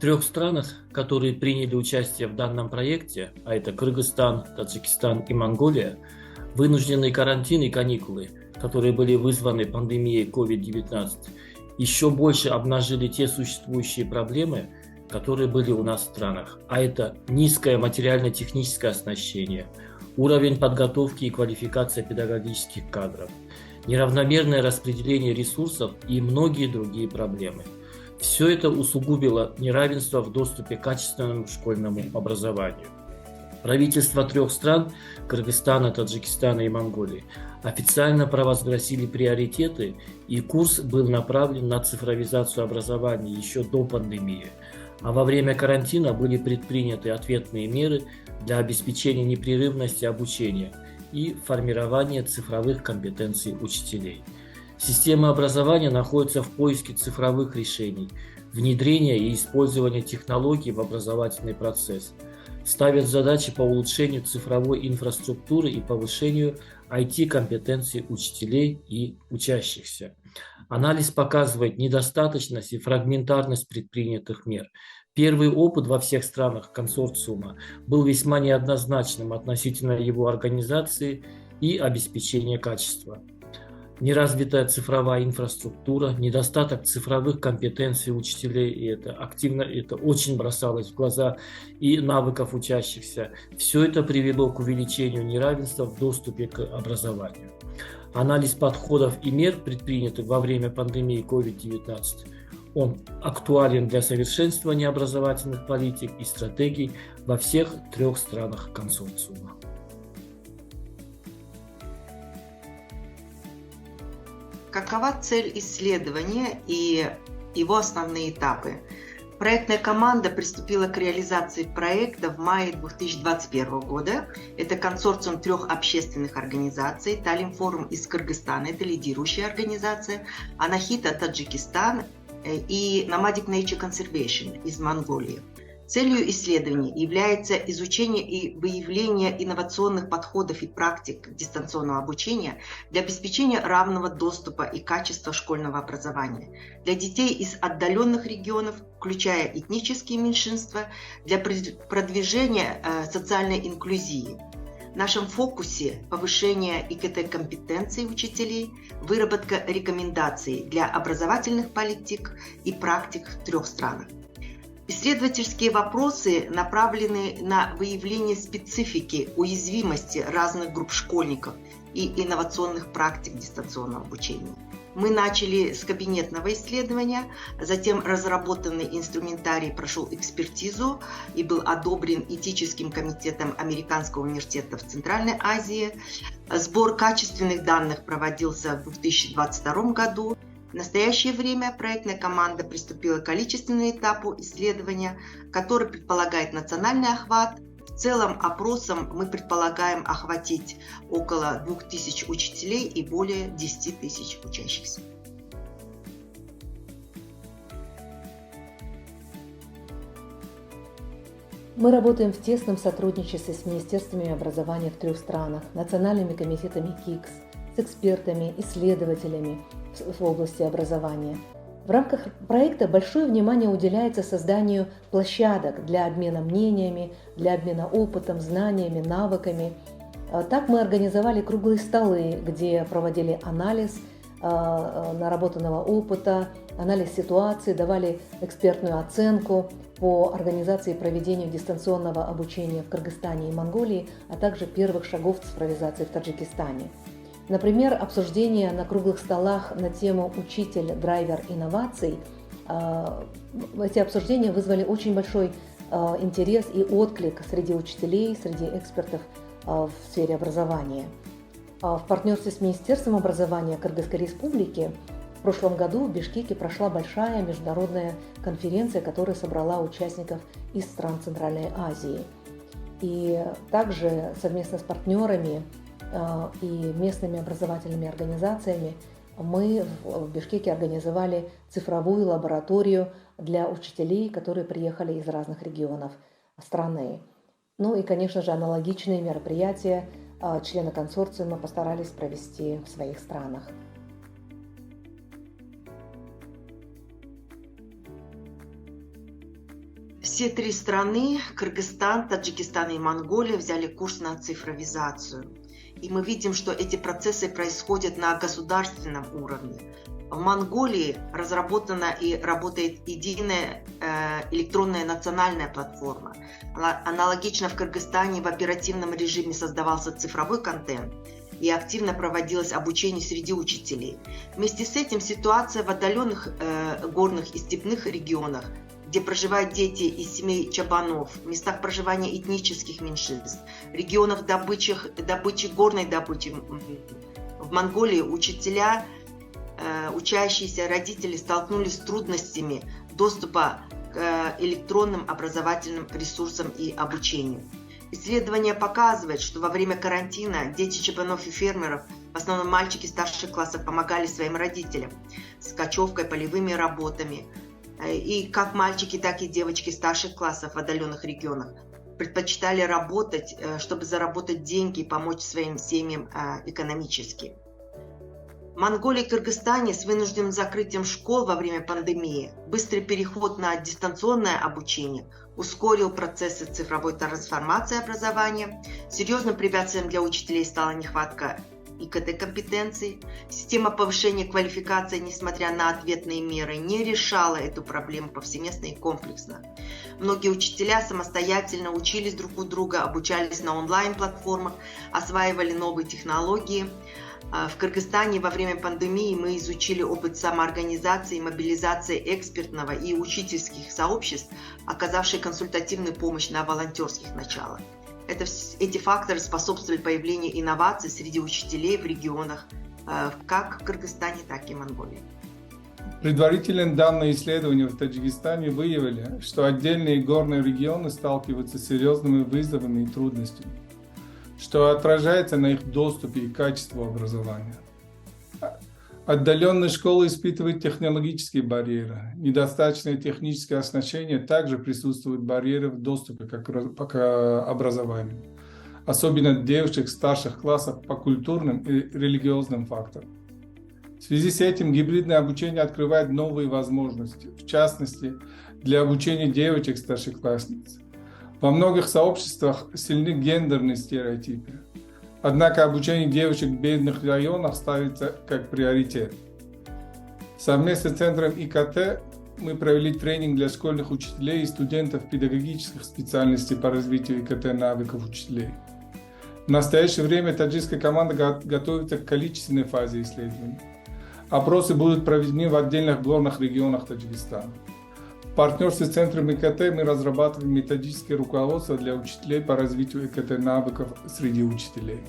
трех странах, которые приняли участие в данном проекте, а это Кыргызстан, Таджикистан и Монголия, вынужденные карантин и каникулы, которые были вызваны пандемией COVID-19, еще больше обнажили те существующие проблемы, которые были у нас в странах. А это низкое материально-техническое оснащение, уровень подготовки и квалификация педагогических кадров, неравномерное распределение ресурсов и многие другие проблемы. Все это усугубило неравенство в доступе к качественному школьному образованию. Правительства трех стран – Кыргызстана, Таджикистана и Монголии – официально провозгласили приоритеты, и курс был направлен на цифровизацию образования еще до пандемии. А во время карантина были предприняты ответные меры для обеспечения непрерывности обучения и формирования цифровых компетенций учителей. Система образования находится в поиске цифровых решений, внедрения и использования технологий в образовательный процесс, ставят задачи по улучшению цифровой инфраструктуры и повышению IT-компетенций учителей и учащихся. Анализ показывает недостаточность и фрагментарность предпринятых мер. Первый опыт во всех странах консорциума был весьма неоднозначным относительно его организации и обеспечения качества. Неразвитая цифровая инфраструктура, недостаток цифровых компетенций учителей, и это очень бросалось в глаза, и навыков учащихся. Все это привело к увеличению неравенства в доступе к образованию. Анализ подходов и мер, предпринятых во время пандемии COVID-19, он актуален для совершенствования образовательных политик и стратегий во всех трех странах консорциума. Какова цель исследования и его основные этапы? Проектная команда приступила к реализации проекта в мае 2021 года. Это консорциум трех общественных организаций. Таллинфорум из Кыргызстана, это лидирующая организация, Анахита, Таджикистан и Nomadic Nature Conservation из Монголии. Целью исследований является изучение и выявление инновационных подходов и практик дистанционного обучения для обеспечения равного доступа и качества школьного образования для детей из отдаленных регионов, включая этнические меньшинства, для продвижения социальной инклюзии. В нашем фокусе повышение ИКТ-компетенций учителей, выработка рекомендаций для образовательных политик и практик в трех странах. Исследовательские вопросы направлены на выявление специфики уязвимости разных групп школьников и инновационных практик дистанционного обучения. Мы начали с кабинетного исследования, затем разработанный инструментарий прошел экспертизу и был одобрен этическим комитетом Американского университета в Центральной Азии. Сбор качественных данных проводился в 2022 году. В настоящее время проектная команда приступила к количественному этапу исследования, который предполагает национальный охват. В целом опросом мы предполагаем охватить около 2000 учителей и более 10 тысяч учащихся. Мы работаем в тесном сотрудничестве с министерствами образования в трех странах, национальными комитетами КИКС, с экспертами, исследователями в области образования. В рамках проекта большое внимание уделяется созданию площадок для обмена мнениями, для обмена опытом, знаниями, навыками. Так мы организовали круглые столы, где проводили анализ наработанного опыта, анализ ситуации, давали экспертную оценку по организации и проведению дистанционного обучения в Кыргызстане и Монголии, а также первых шагов цифровизации в Таджикистане. Например, обсуждения на круглых столах на тему «Учитель, драйвер инноваций». Эти обсуждения вызвали очень большой интерес и отклик среди учителей, среди экспертов в сфере образования. В партнерстве с Министерством образования Кыргызской Республики в прошлом году в Бишкеке прошла большая международная конференция, которая собрала участников из стран Центральной Азии. И также совместно с партнерами и местными образовательными организациями мы в Бишкеке организовали цифровую лабораторию для учителей, которые приехали из разных регионов страны. Ну и, конечно же, аналогичные мероприятия члены консорциума постарались провести в своих странах. Все три страны, Кыргызстан, Таджикистан и Монголия, взяли курс на цифровизацию. И мы видим, что эти процессы происходят на государственном уровне. В Монголии разработана и работает единая электронная национальная платформа. Аналогично в Кыргызстане в оперативном режиме создавался цифровой контент и активно проводилось обучение среди учителей. Вместе с этим ситуация в отдаленных горных и степных регионах, где проживают дети из семей чабанов, в местах проживания этнических меньшинств, регионах добычи, горной добычи. В Монголии учителя, учащиеся родители столкнулись с трудностями доступа к электронным образовательным ресурсам и обучению. Исследование показывает, что во время карантина дети чабанов и фермеров, в основном мальчики старших классов, помогали своим родителям с кочевкой, полевыми работами. И как мальчики, так и девочки старших классов в отдаленных регионах предпочитали работать, чтобы заработать деньги и помочь своим семьям экономически. В Монголии и Кыргызстане с вынужденным закрытием школ во время пандемии быстрый переход на дистанционное обучение ускорил процессы цифровой трансформации образования. Серьезным препятствием для учителей стала нехватка ИКТ-компетенций. Система повышения квалификации, несмотря на ответные меры, не решала эту проблему повсеместно и комплексно. Многие учителя самостоятельно учились друг у друга, обучались на онлайн-платформах, осваивали новые технологии. В Кыргызстане во время пандемии мы изучили опыт самоорганизации и мобилизации экспертного и учительских сообществ, оказавших консультативную помощь на волонтерских началах. Эти факторы способствовали появлению инноваций среди учителей в регионах, как в Кыргызстане, так и в Монголии. Предварительные данные исследования в Таджикистане выявили, что отдельные горные регионы сталкиваются с серьезными вызовами и трудностями, что отражается на их доступе и качестве образования. Отдаленные школы испытывают технологические барьеры. Недостаточное техническое оснащение, также присутствуют барьеры в доступе к образованию, особенно девушек старших классов по культурным и религиозным факторам. В связи с этим гибридное обучение открывает новые возможности, в частности, для обучения девочек старшеклассниц. Во многих сообществах сильны гендерные стереотипы. Однако обучение девочек в бедных районах ставится как приоритет. Совместно с Центром ИКТ мы провели тренинг для школьных учителей и студентов педагогических специальностей по развитию ИКТ-навыков учителей. В настоящее время таджикская команда готовится к количественной фазе исследований. Опросы будут проведены в отдельных горных регионах Таджикистана. В партнерстве с Центром ИКТ мы разрабатываем методические руководства для учителей по развитию ИКТ-навыков среди учителей.